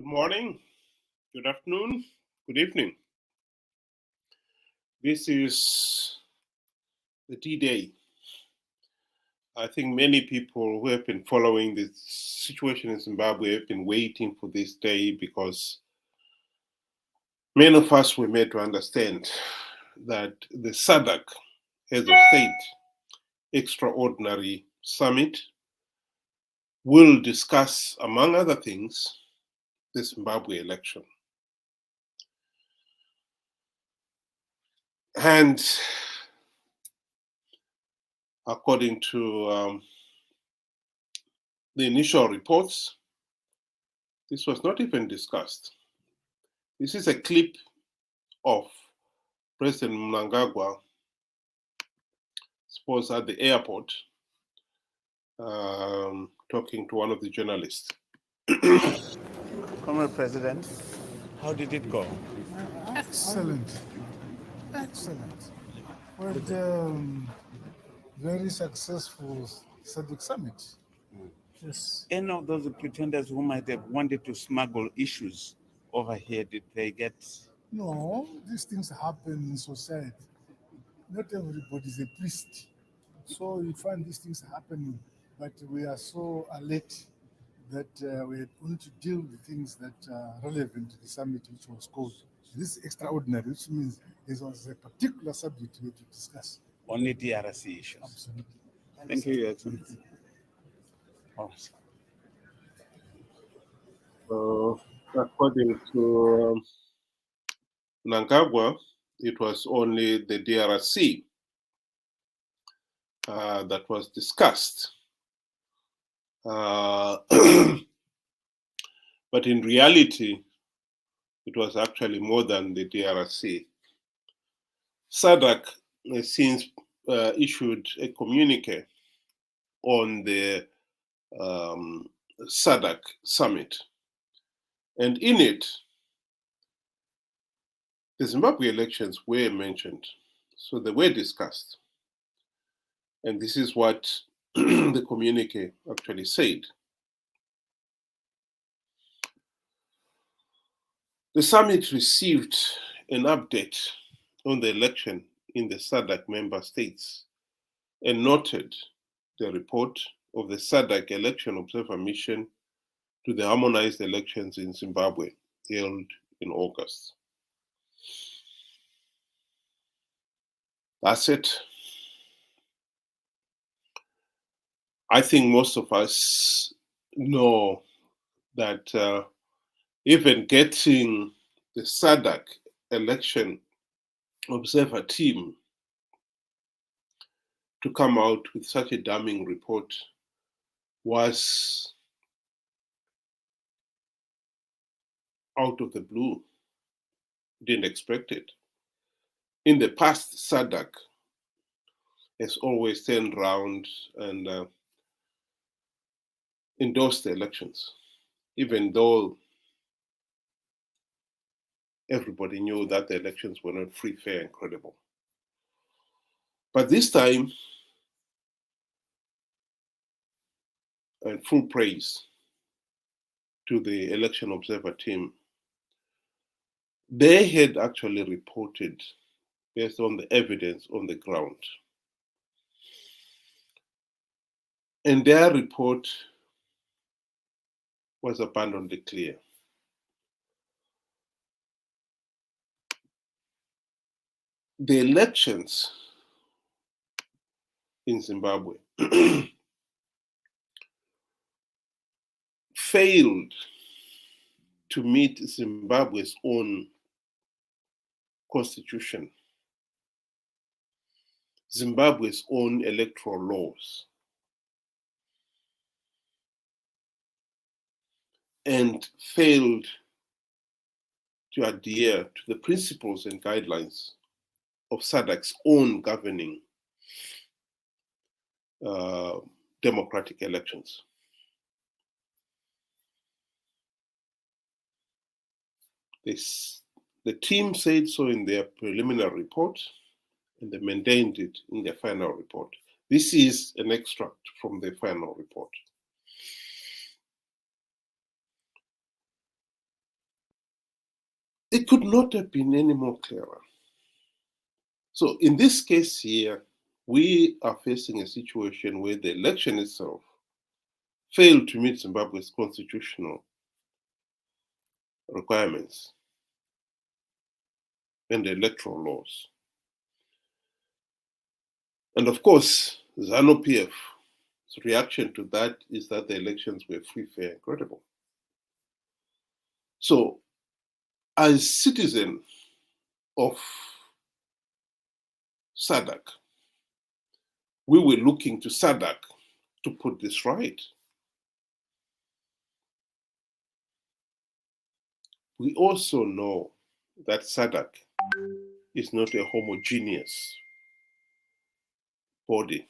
Good morning, good afternoon, good evening. This is the D-Day. I think many people who have been following the situation in Zimbabwe have been waiting for this day because many of us were made to understand that the SADC Heads of State Extraordinary Summit will discuss, among other things, the Zimbabwe election. And according to the initial reports, this was not even discussed. This is a clip of President Mnangagwa, suppose at the airport, talking to one of the journalists. Comrade President, how did it go? Excellent. Excellent. With very successful SADC summit. Yes. Any of those pretenders who might have wanted to smuggle issues over here, did they get? No, these things happen in society. Not everybody is a priest. So you find these things happening, but we are so alert that we're going to deal with things that are relevant to the summit, which was called. This is extraordinary, which means there was a particular subject we had to discuss. Only DRC issues. Absolutely. Thank you, Your Excellency. According to Mnangagwa, it was only the DRC that was discussed. But in reality, it was actually more than the DRC. SADC has since issued a communiqué on the SADC summit. And in it, the Zimbabwe elections were mentioned. So they were discussed. And this is what the communiqué actually said. The summit received an update on the election in the SADC member states and noted the report of the SADC Election Observer Mission to the harmonized elections in Zimbabwe held in August. That's it. I think most of us know that even getting the SADC election observer team to come out with such a damning report was out of the blue. Didn't expect it. In the past, SADC has always turned around and endorsed the elections, even though everybody knew that the elections were not free, fair, and credible. But this time, and full praise to the election observer team, they had actually reported based on the evidence on the ground. And their report was abundantly clear. The elections in Zimbabwe failed to meet Zimbabwe's own constitution, Zimbabwe's own electoral laws, and failed to adhere to the principles and guidelines of SADC's own governing democratic elections. The team said so in their preliminary report, and they maintained it in their final report. This is an extract from the final report. It could not have been any more clearer. So in this case here, we are facing a situation where the election itself failed to meet Zimbabwe's constitutional requirements and the electoral laws. And of course, ZANU-PF's reaction to that is that the elections were free, fair, and credible. So, as citizens of SADC, we were looking to SADC to put this right. We also know that SADC is not a homogeneous body.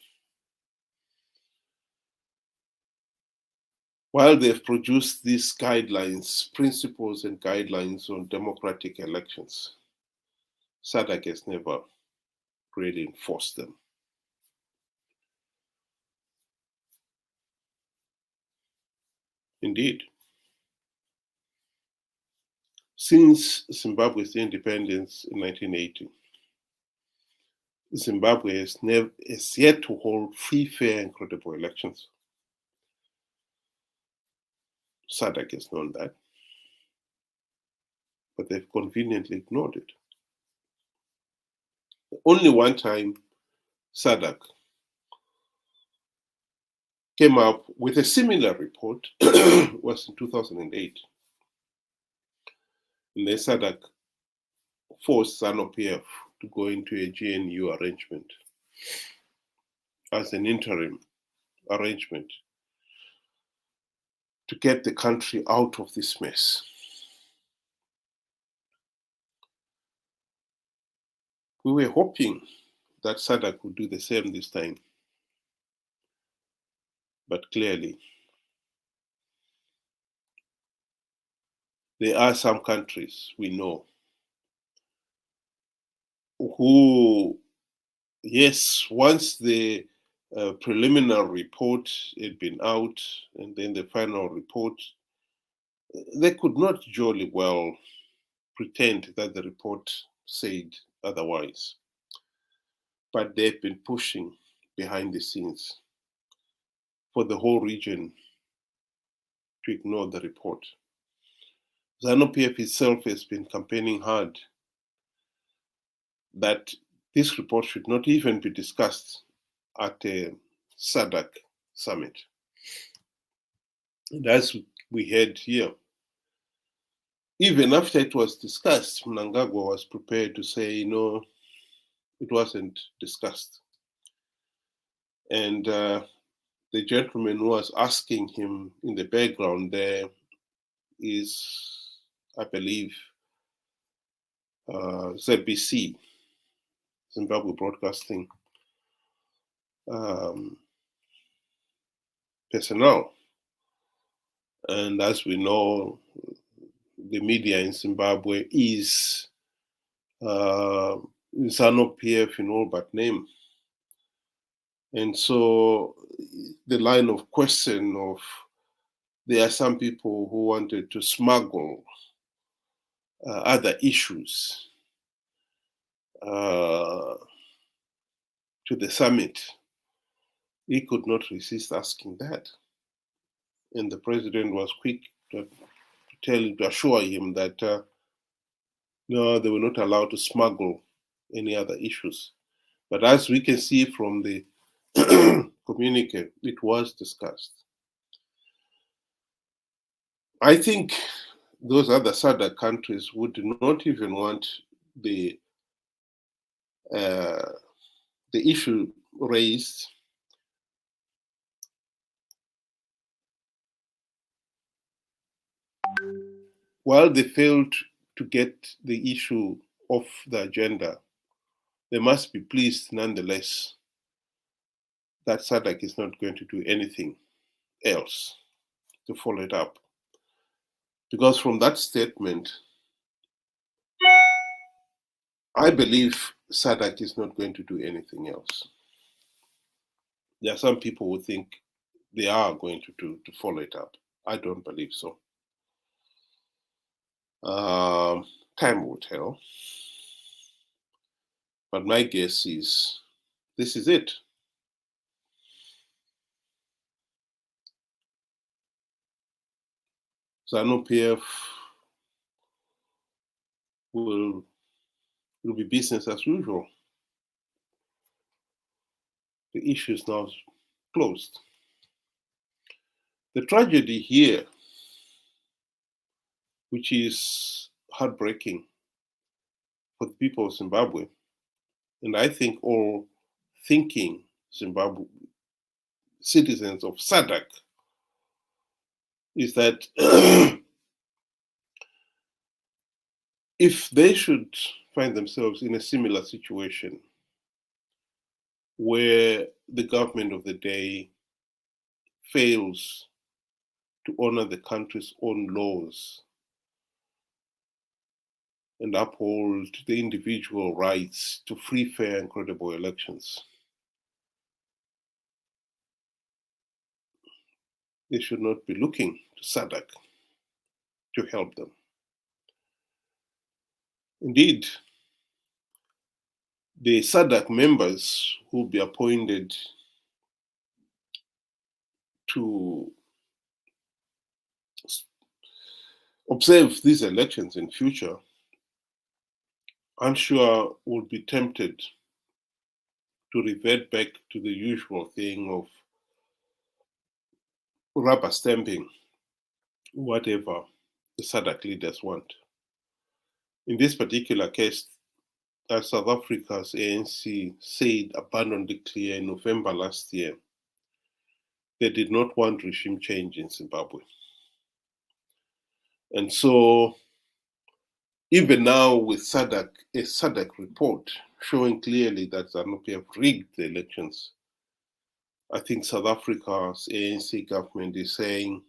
While they've produced these guidelines, principles and guidelines on democratic elections, SADC has never really enforced them. Indeed, since Zimbabwe's independence in 1980, Zimbabwe has yet to hold free, fair, and credible elections. SADC has known that, but they've conveniently ignored it. Only one time SADC came up with a similar report was in 2008. And then SADC forced ZANU-PF to go into a GNU arrangement as an interim arrangement to get the country out of this mess. We were hoping that SADC would do the same this time, but clearly there are some countries we know who, yes, once the preliminary report had been out and then the final report, they could not jolly well pretend that the report said otherwise. But they've been pushing behind the scenes for the whole region to ignore the report. ZANU-PF itself has been campaigning hard that this report should not even be discussed at a SADC summit. And as we heard here, even after it was discussed, Mnangagwa was prepared to say, no, it wasn't discussed. And the gentleman who was asking him in the background there is, I believe, ZBC, Zimbabwe Broadcasting personnel. And as we know, the media in Zimbabwe is ZANU-PF in all but name. And so the line of question of there are some people who wanted to smuggle other issues to the summit, he could not resist asking that. And the president was quick to assure him that no, they were not allowed to smuggle any other issues. But as we can see from the communique, it was discussed. I think those other SADC countries would not even want the issue raised while they failed to get the issue off the agenda. They must be pleased nonetheless that SADC is not going to do anything else to follow it up. Because from that statement, I believe SADC is not going to do anything else. There are some people who think they are going to follow it up. I don't believe so. Time will tell. But my guess is this is it. ZANU-PF will be business as usual. The issue is now closed. The tragedy here, which is heartbreaking for the people of Zimbabwe, and I think all thinking Zimbabwe citizens of SADC, is that if they should find themselves in a similar situation where the government of the day fails to honor the country's own laws and uphold the individual rights to free, fair, and credible elections, they should not be looking to SADC to help them. Indeed, the SADC members who will be appointed to observe these elections in future, I'm sure would be tempted to revert back to the usual thing of rubber stamping whatever the SADC leaders want. In this particular case, as South Africa's ANC said abundantly clear in November last year, they did not want regime change in Zimbabwe. And so, even now with SADC, a SADC report showing clearly that ZANU-PF rigged the elections, I think South Africa's ANC government is saying,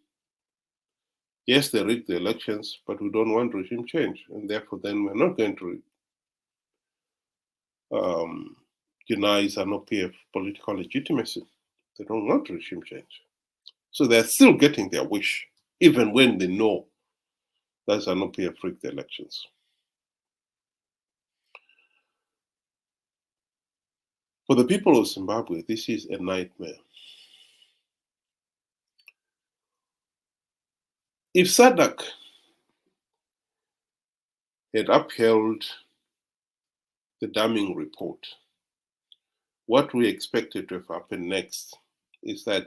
yes, they rigged the elections, but we don't want regime change, and therefore then we're not going to deny ZANU-PF political legitimacy. They don't want regime change. So they're still getting their wish, even when they know that ZANU-PF rigged the elections. For the people of Zimbabwe, this is a nightmare. If SADC had upheld the damning report, what we expected to have happened next is that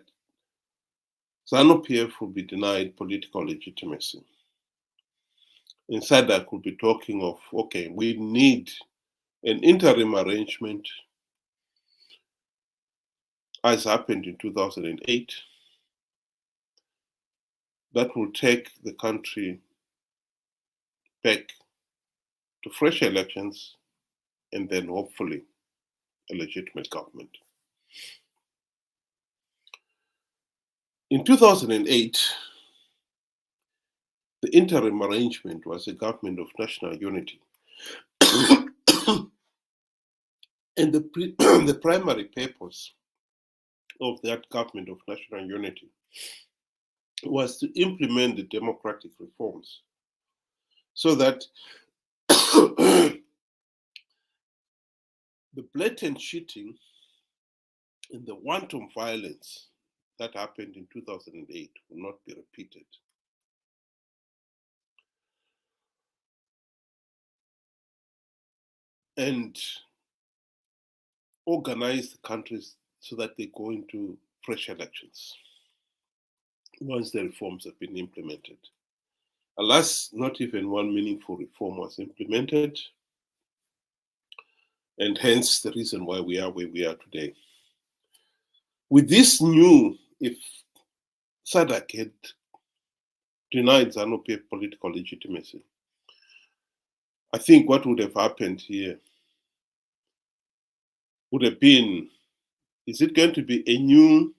ZANU-PF will be denied political legitimacy. And SADC will be talking of, okay, we need an interim arrangement, as happened in 2008, that will take the country back to fresh elections and then hopefully a legitimate government. In 2008, the interim arrangement was a government of national unity. And the primary purpose of that government of national unity was to implement the democratic reforms so that the blatant cheating and the wanton violence that happened in 2008 will not be repeated. And organize the countries so that they go into fresh elections once the reforms have been implemented. Alas, not even one meaningful reform was implemented, and hence the reason why we are where we are today. With this new, if SADC had denied ZANU-PF political legitimacy, I think what would have happened here would have been, is it going to be a new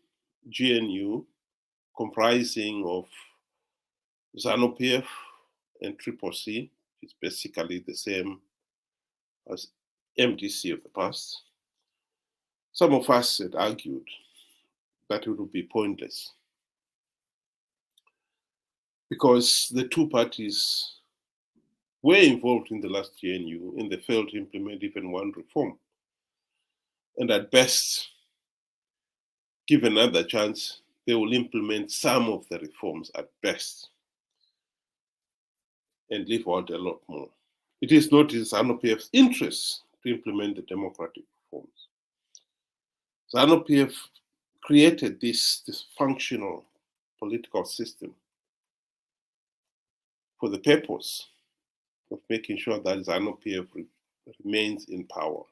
GNU comprising of ZANU-PF and CCC, which is basically the same as MDC of the past? Some of us had argued that it would be pointless because the two parties were involved in the last GNU and they failed to implement even one reform. And at best, given another chance, they will implement some of the reforms at best and leave out a lot more. It is not in ZANU-PF's interest to implement the democratic reforms. ZANU-PF created this dysfunctional political system for the purpose of making sure that ZANU-PF remains in power.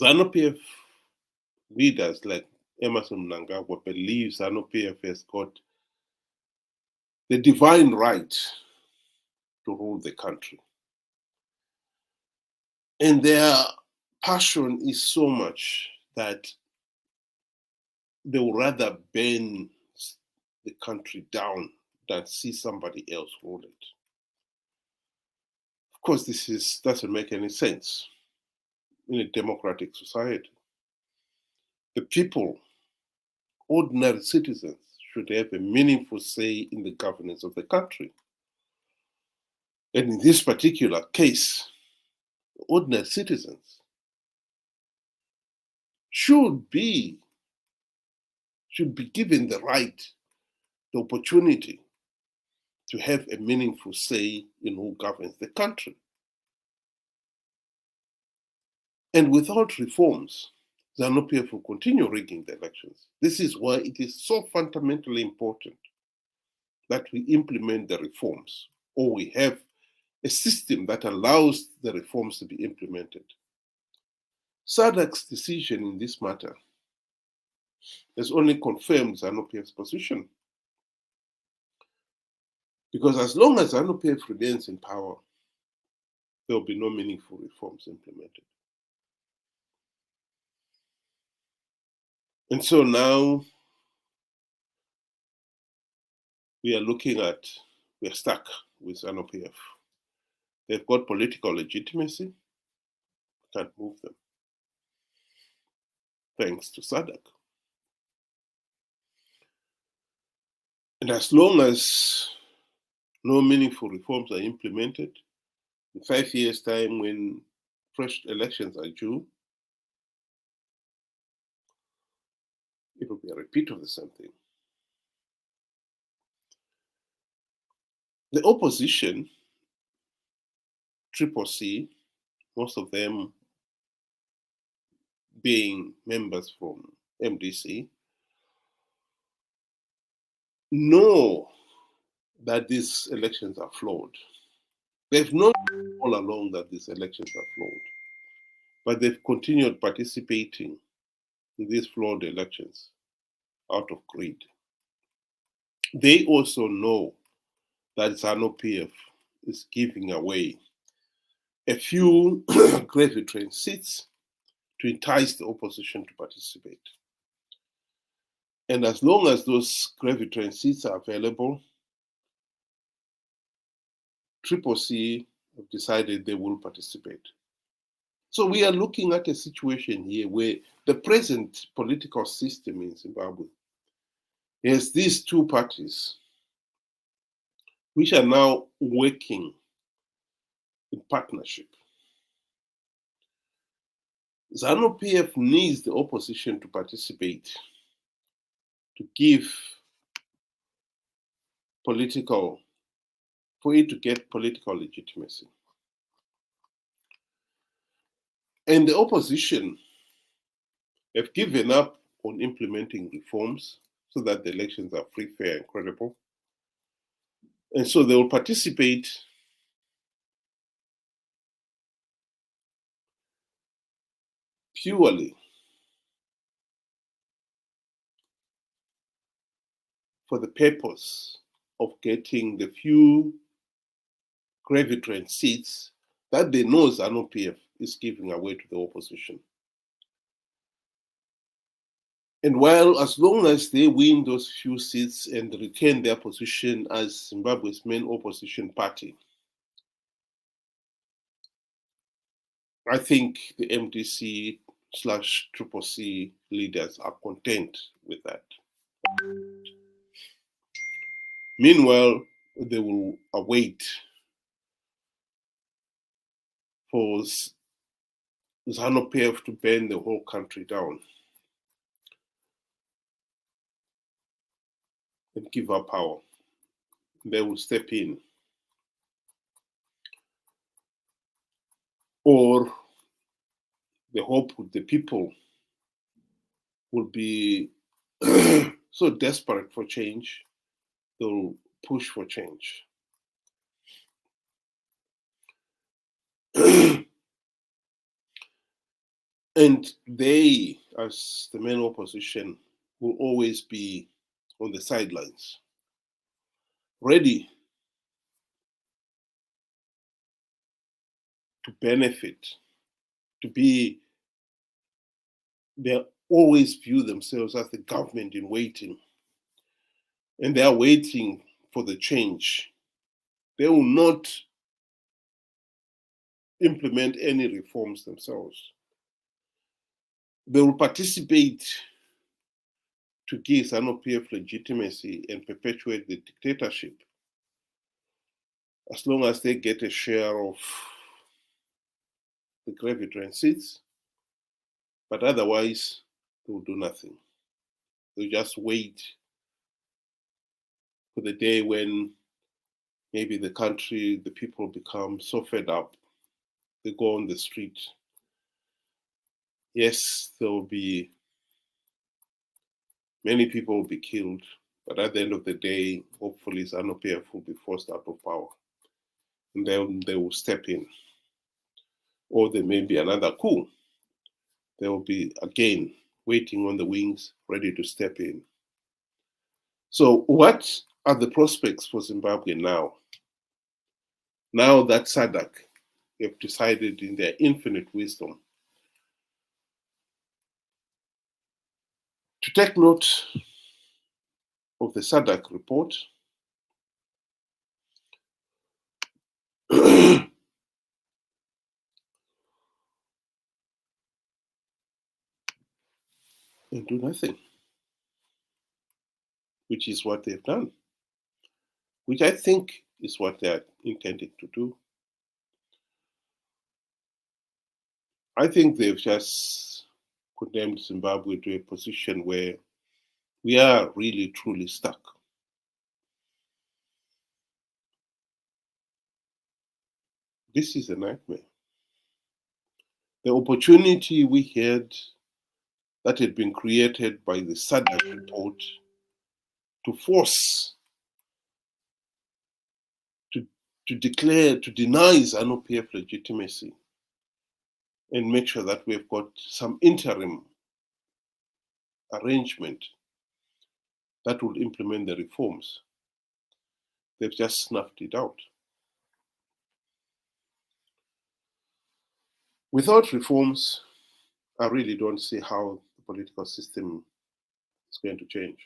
ZANU-PF leaders like Emmerson Mnangagwa believe ZANU-PF has got the divine right to rule the country. And their passion is so much that they would rather burn the country down than see somebody else rule it. Of course, this doesn't make any sense in a democratic society. The people, ordinary citizens, should have a meaningful say in the governance of the country. And in this particular case, ordinary citizens should be given the right, the opportunity to have a meaningful say in who governs the country. And without reforms, ZANU-PF will continue rigging the elections. This is why it is so fundamentally important that we implement the reforms, or we have a system that allows the reforms to be implemented. SADC's decision in this matter has only confirmed ZANU-PF's position. Because as long as ZANU-PF remains in power, there will be no meaningful reforms implemented. And so now we are stuck with ZANU-PF. They've got political legitimacy, can't move them, thanks to SADC. And as long as no meaningful reforms are implemented, in 5 years' time, when fresh elections are due, it will be a repeat of the same thing. The opposition, CCC, most of them being members from MDC, know that these elections are flawed. They've known all along that these elections are flawed, but they've continued participating in these flawed elections out of greed. They also know that ZANU-PF is giving away a few gravy train seats to entice the opposition to participate. And as long as those gravy train seats are available, CCC have decided they will participate. So we are looking at a situation here where the present political system in Zimbabwe has these two parties which are now working in partnership. ZANU-PF needs the opposition to participate, to give for it to get political legitimacy. And the opposition have given up on implementing reforms so that the elections are free, fair, and credible. And so they will participate purely for the purpose of getting the few gravy train seats that they know ZANU-PF is giving away to the opposition. And while, as long as they win those few seats and retain their position as Zimbabwe's main opposition party, I think the MDC/CCC leaders are content with that. Meanwhile, they will await for ZANU-PF to burn the whole country down and give up power. They will step in. Or the hope with the people will be so desperate for change, they'll push for change. And they, as the main opposition, will always be on the sidelines, ready to benefit, they always view themselves as the government in waiting. And they are waiting for the change. They will not implement any reforms themselves. They will participate to give ZANU-PF legitimacy and perpetuate the dictatorship as long as they get a share of the gravy train seats, but otherwise they will do nothing. They'll just wait for the day when maybe the country, the people become so fed up, they go on the street. Yes, there will be many people will be killed, but at the end of the day, hopefully ZANU-PF will be forced out of power. And then they will step in. Or there may be another coup. They will be again waiting on the wings, ready to step in. So what are the prospects for Zimbabwe now? Now that SADC have decided in their infinite wisdom to take note of the SADC report and do nothing, which is what they've done, which I think is what they are intending to do. I think they've just condemned Zimbabwe to a position where we are really, truly stuck. This is a nightmare. The opportunity we had that had been created by the SADC report to force, to declare, to deny ZANU-PF legitimacy and make sure that we've got some interim arrangement that will implement the reforms. They've just snuffed it out. Without reforms, I really don't see how the political system is going to change.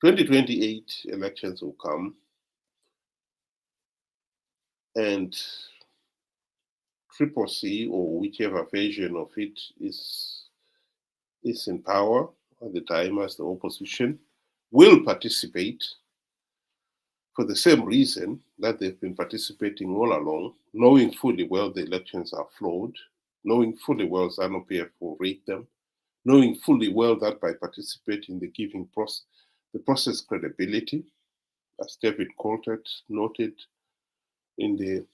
2028 elections will come, and CCC, or whichever version of it is in power at the time as the opposition, will participate for the same reason that they've been participating all along, knowing fully well the elections are flawed, knowing fully well ZANU-PF will rig them, knowing fully well that by participating they're giving the process credibility, as David Coulter noted in the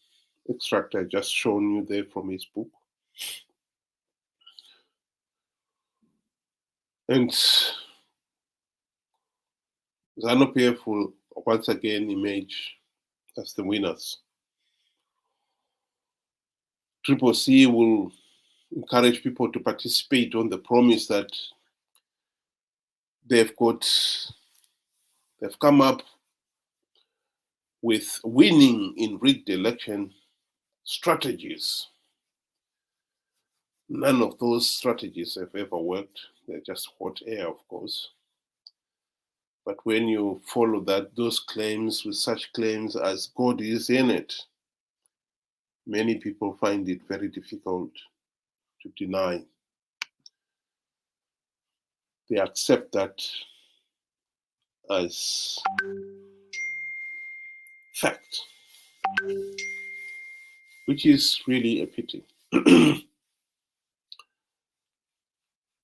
extract I just shown you there from his book. And ZANU-PF will once again emerge as the winners. CCC will encourage people to participate on the promise that they've come up with winning in rigged election strategies. None of those strategies have ever worked. They're just hot air, of course. But when you follow those claims with such claims as God is in it, many people find it very difficult to deny. They accept that as fact, which is really a pity.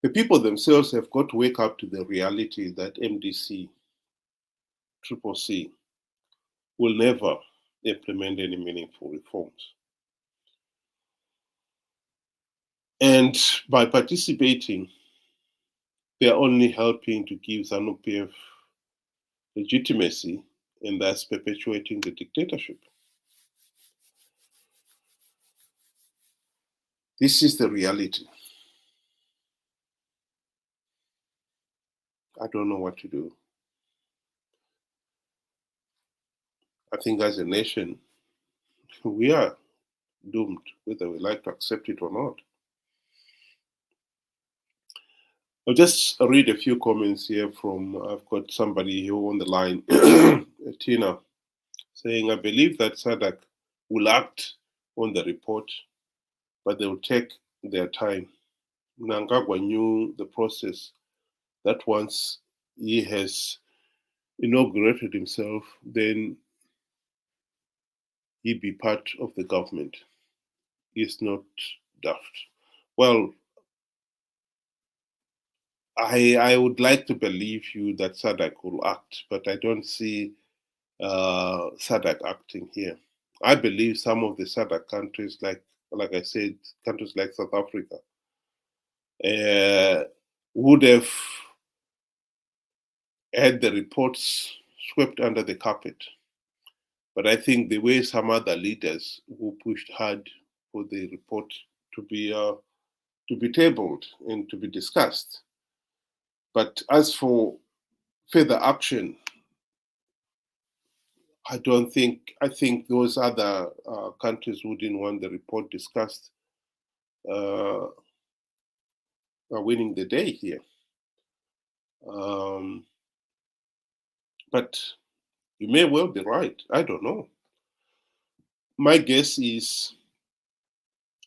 The people themselves have got to wake up to the reality that MDC, CCC, will never implement any meaningful reforms. And by participating, they are only helping to give ZANU-PF legitimacy and thus perpetuating the dictatorship. This is the reality. I don't know what to do. I think as a nation, we are doomed, whether we like to accept it or not. I'll just read a few comments here from, I've got somebody here on the line, Tina, saying, I believe that SADC will act on the report, but they will take their time. Mnangagwa knew the process, that once he has inaugurated himself, then he be part of the government. He's not daft. Well, I would like to believe you that SADC will act, but I don't see SADC acting here. I believe some of the SADC countries, like I said, countries like South Africa, would have had the reports swept under the carpet. But I think the way some other leaders who pushed hard for the report to be tabled and to be discussed. But as for further action, I think those other countries who didn't want the report discussed are winning the day here. But you may well be right. I don't know. My guess is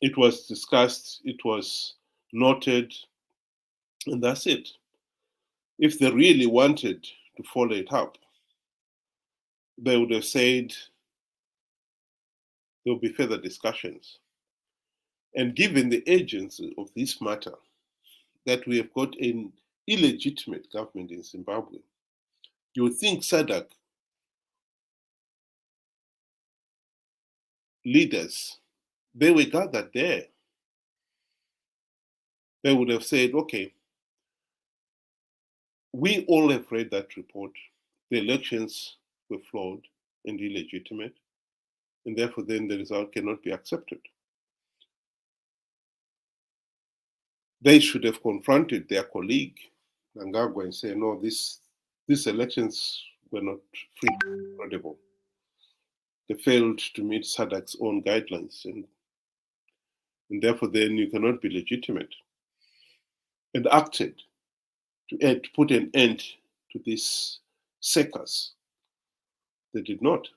it was discussed, it was noted, and that's it. If they really wanted to follow it up, they would have said there will be further discussions. And given the urgency of this matter, that we have got an illegitimate government in Zimbabwe, you would think SADC leaders, they were gathered there. They would have said, okay, we all have read that report. The elections were flawed and illegitimate, and therefore then the result cannot be accepted. They should have confronted their colleague, Mnangagwa, and say, no, these elections were not free and credible. They failed to meet SADC's own guidelines, and therefore then you cannot be legitimate. And acted to put an end to this circus. They did not.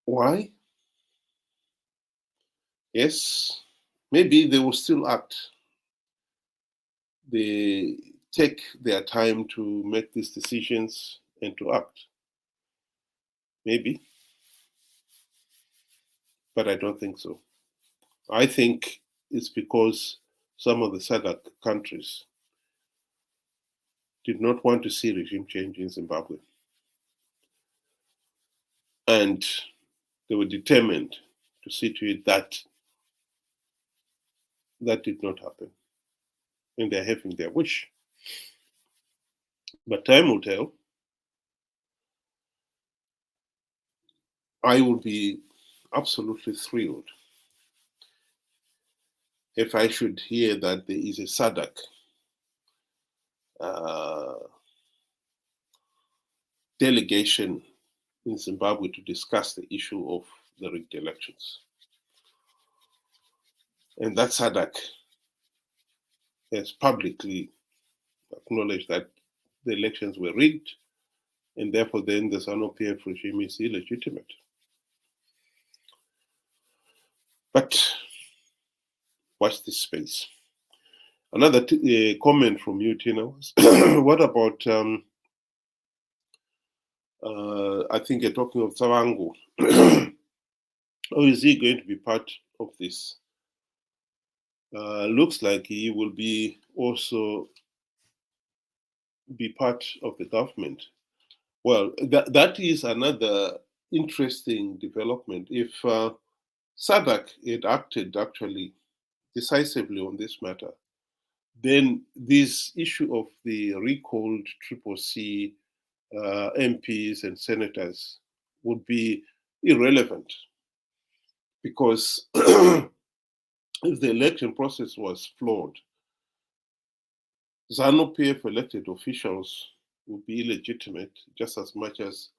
Why? Yes, maybe they will still act. They take their time to make these decisions and to act. Maybe. But I don't think so. I think it's because some of the SADC countries did not want to see regime change in Zimbabwe. And they were determined to see to it that that did not happen. And they're having their wish. But time will tell. I would be absolutely thrilled if I should hear that there is a SADC delegation in Zimbabwe to discuss the issue of the rigged elections. And that SADC has publicly acknowledged that the elections were rigged, and therefore then the ZANU-PF regime is illegitimate. But watch this space. Another comment from you, Tina, was what about, I think you're talking of Tsavango. How is he going to be part of this? Looks like he will be also be part of the government. Well, that is another interesting development. If SADC had acted actually decisively on this matter, then this issue of the recalled CCC MPs and senators would be irrelevant, because if the election process was flawed, ZANU-PF elected officials would be illegitimate just as much as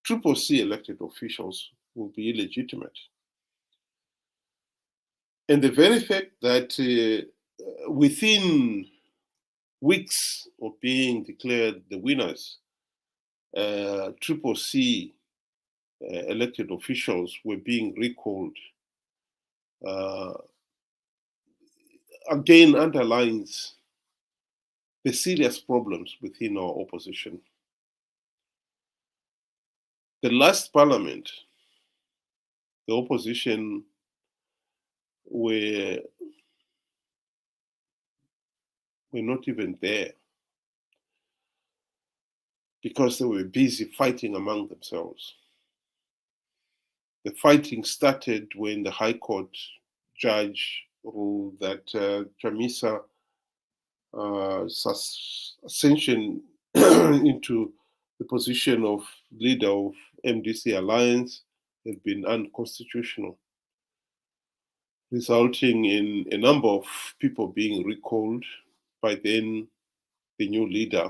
CCC elected officials would be illegitimate. And the very fact that within weeks of being declared the winners, CCC elected officials were being recalled, again underlines the serious problems within our opposition. The last parliament, the opposition were not even there because they were busy fighting among themselves. The fighting started when the High Court judge ruled that Chamisa ascension into the position of leader of MDC Alliance had been unconstitutional, resulting in a number of people being recalled by then the new leader,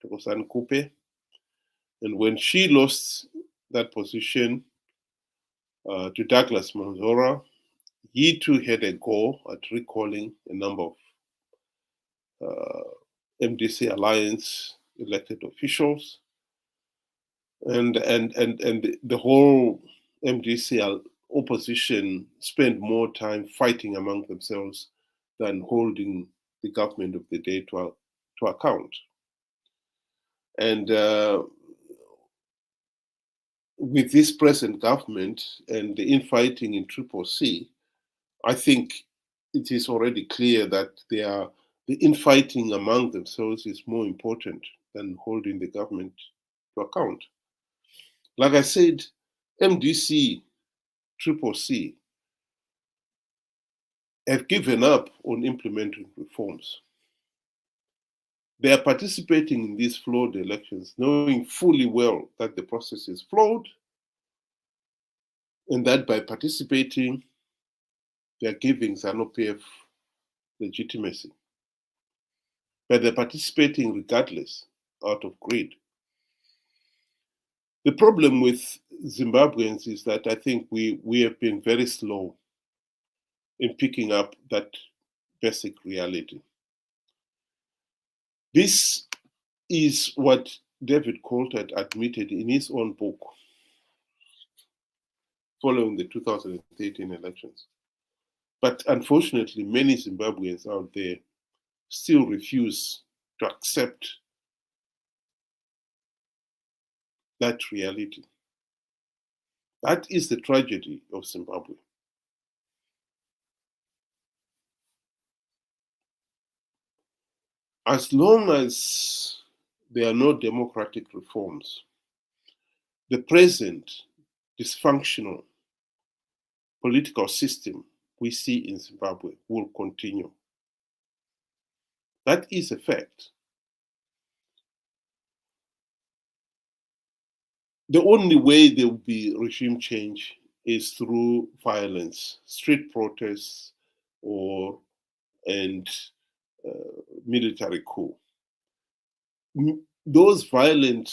Tokosan Kupe. And when she lost that position to Douglas Manzora, he too had a go at recalling a number of MDC Alliance elected officials, and the whole MDC opposition spent more time fighting among themselves than holding the government of the day to account. And with this present government and the infighting in CCC, I think it is already clear that the infighting among themselves is more important than holding the government to account. Like I said, MDC, CCC have given up on implementing reforms. They are participating in these flawed elections, knowing fully well that the process is flawed, and that by participating, they are giving ZANU-PF legitimacy. But they're participating regardless, out of greed. The problem with Zimbabweans is that I think we have been very slow in picking up that basic reality. This is what David Coulter admitted in his own book following the 2013 elections. But unfortunately, many Zimbabweans out there still refuse to accept that reality. That is the tragedy of Zimbabwe. As long as there are no democratic reforms, the present dysfunctional political system we see in Zimbabwe will continue. That is a fact. The only way there will be regime change is through violence, street protests, and military coup. Those violent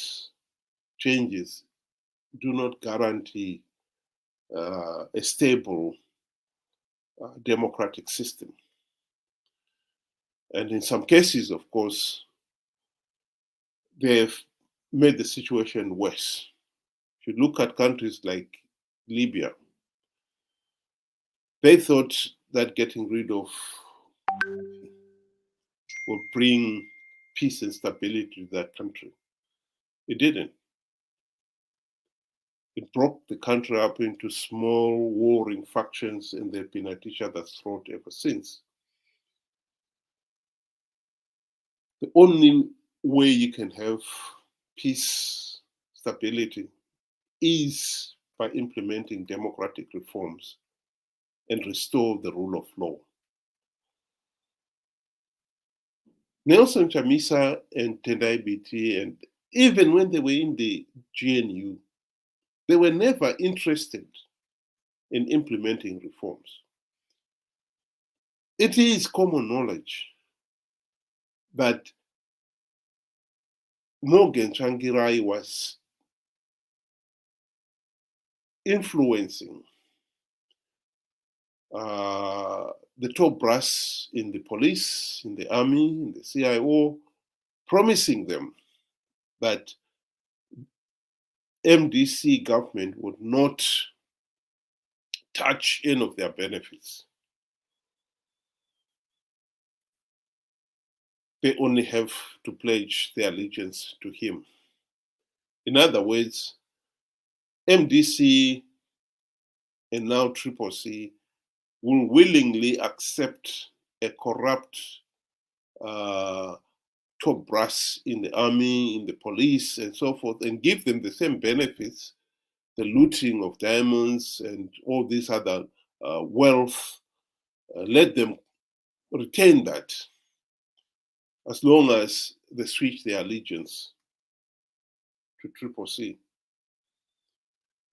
changes do not guarantee a stable democratic system. And in some cases, of course, they've made the situation worse. If you look at countries like Libya, they thought that getting rid of will bring peace and stability to that country. It didn't. It broke the country up into small warring factions, and they've been at each other's throat ever since. The only way you can have peace, stability, is by implementing democratic reforms and restore the rule of law. Nelson Chamisa and Tendai Biti, and even when they were in the GNU, they were never interested in implementing reforms. It is common knowledge that Morgan Tsvangirai was influencing the top brass in the police, in the army, in the CIO, promising them that MDC government would not touch any of their benefits. They only have to pledge their allegiance to him. In other words, MDC and now CCC will willingly accept a corrupt top brass in the army, in the police, and so forth, and give them the same benefits, the looting of diamonds and all this other wealth. Let them retain that as long as they switch their allegiance to CCC.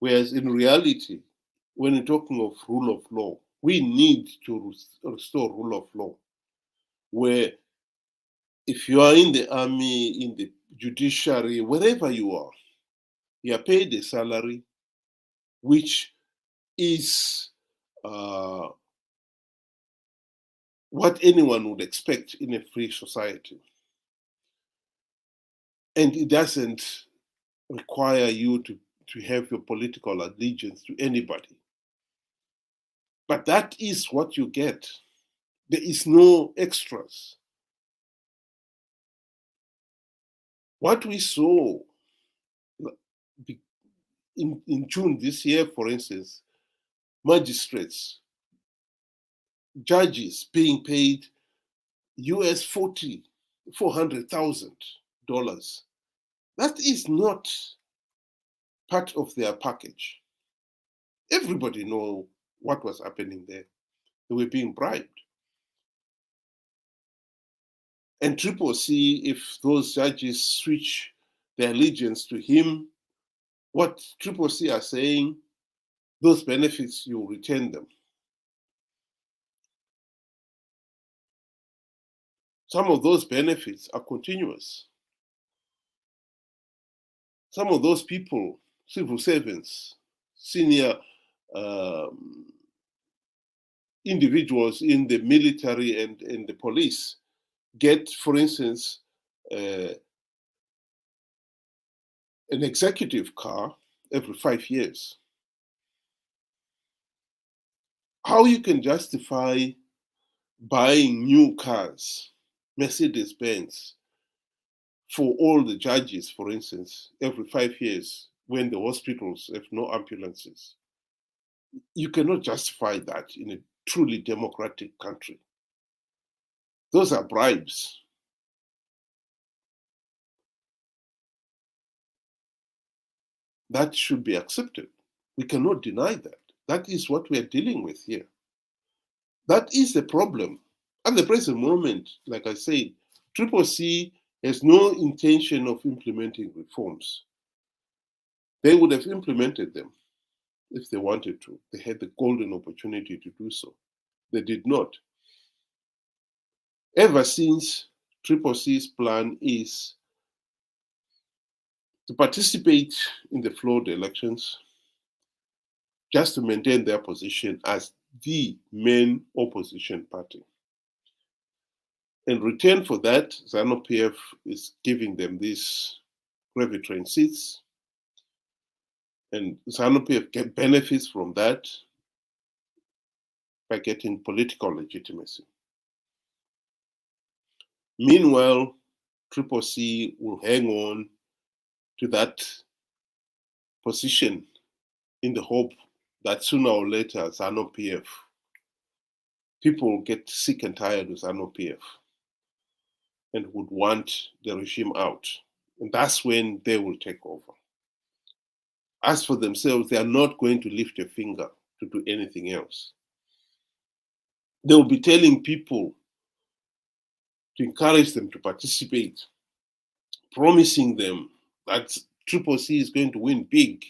Whereas in reality, when you're talking of rule of law, we need to restore rule of law, where if you are in the army, in the judiciary, wherever you are paid a salary which is what anyone would expect in a free society. And it doesn't require you to have your political allegiance to anybody. But that is what you get. There is no extras. What we saw in June this year, for instance, magistrates, judges being paid US $400,000. That is not part of their package. Everybody knows what was happening there. They were being bribed. And CCC, if those judges switch their allegiance to him, what CCC are saying, those benefits, you retain them. Some of those benefits are continuous. Some of those people, civil servants, senior individuals in the military and in the police get, for instance, an executive car every 5 years. How you can justify buying new cars, Mercedes-Benz, for all the judges, for instance, every 5 years when the hospitals have no ambulances? You cannot justify that in a truly democratic country. Those are bribes. That should be accepted. We cannot deny that. That is what we are dealing with here. That is the problem. At the present moment, like I said, CCC has no intention of implementing reforms. They would have implemented them if they wanted to. They had the golden opportunity to do so. They did not. Ever since, CCC's plan is to participate in the flawed elections just to maintain their position as the main opposition party. In return for that, ZANU-PF is giving them these gravy train seats, and ZANU-PF benefits from that by getting political legitimacy. Meanwhile, CCC will hang on to that position in the hope that sooner or later ZANU-PF, people get sick and tired of ZANU-PF and would want the regime out. And that's when they will take over. As for themselves, they are not going to lift a finger to do anything else. They will be telling people to encourage them to participate, promising them that CCC is going to win big.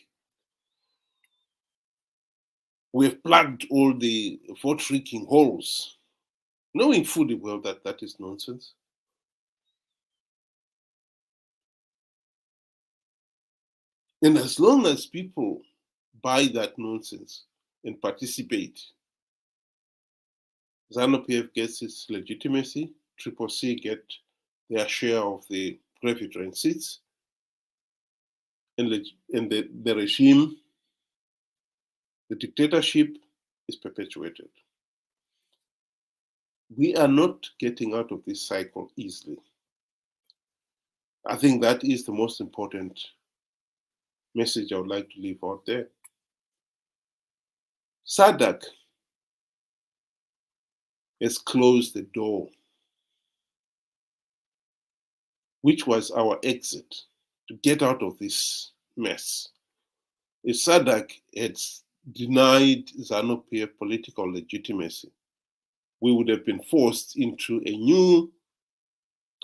We have plugged all the vote-freaking holes, knowing fully well that that is nonsense. And as long as people buy that nonsense and participate, ZANU-PF gets its legitimacy, CCC get their share of the gravy train seats, and the regime, the dictatorship is perpetuated. We are not getting out of this cycle easily. I think that is the most important message I would like to leave out there. SADC has closed the door, which was our exit to get out of this mess. If SADC had denied ZANU-PF political legitimacy, we would have been forced into a new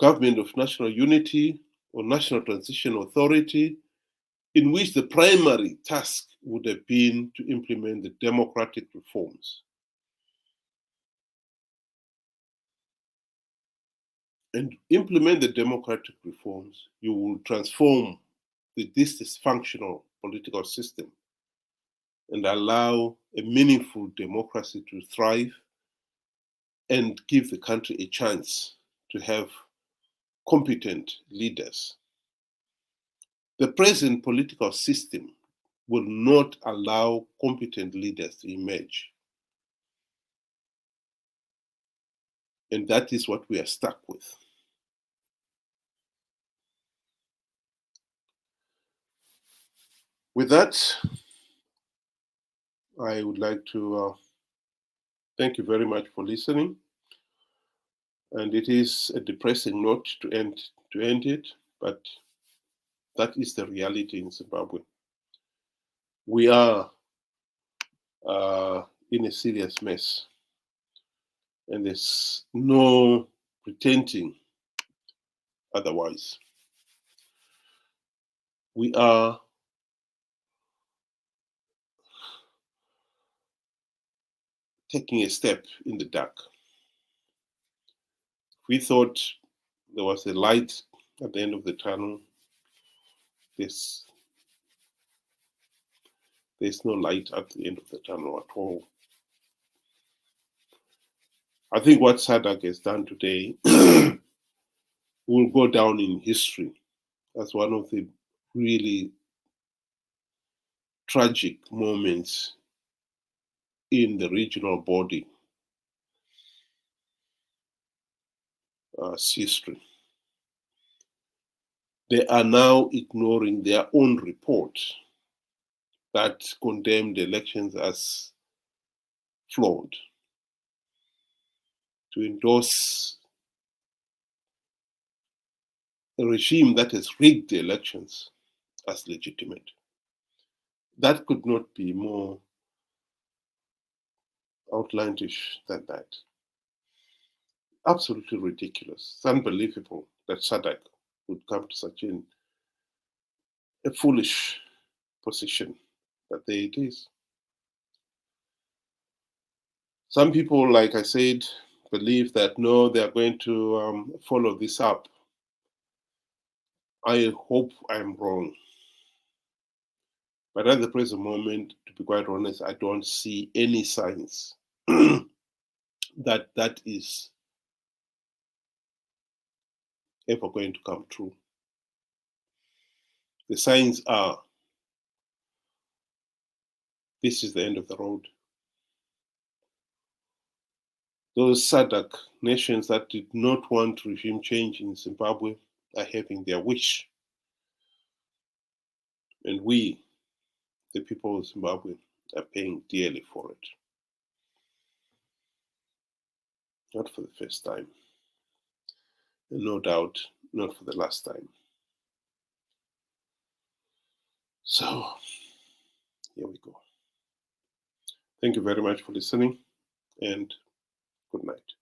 government of national unity or national transition authority, in which the primary task would have been to implement the democratic reforms. And implement the democratic reforms, you will transform this dysfunctional political system and allow a meaningful democracy to thrive and give the country a chance to have competent leaders. The present political system will not allow competent leaders to emerge. And that is what we are stuck with. With that, I would like to thank you very much for listening. And it is a depressing note to end it, but that is the reality in Zimbabwe. We are in a serious mess, and there's no pretending otherwise. We are taking a step in the dark. We thought there was a light at the end of the tunnel. There's no light at the end of the tunnel at all. I think what SADC has done today will go down in history as one of the really tragic moments in the regional body history. They are now ignoring their own report that condemned the elections as flawed, to endorse a regime that has rigged the elections as legitimate. That could not be more outlandish than that. Absolutely ridiculous. It's unbelievable that SADC would come to such a foolish position, but there it is. Some people, like I said, believe that no, they are going to follow this up. I hope I'm wrong. But at the present moment, to be quite honest, I don't see any signs that is ever going to come true. The signs are this is the end of the road. those SADC nations that did not want regime change in Zimbabwe are having their wish. And we, the people of Zimbabwe, are paying dearly for it. Not for the first time. And no doubt, not for the last time. So, here we go. Thank you very much for listening, and good night.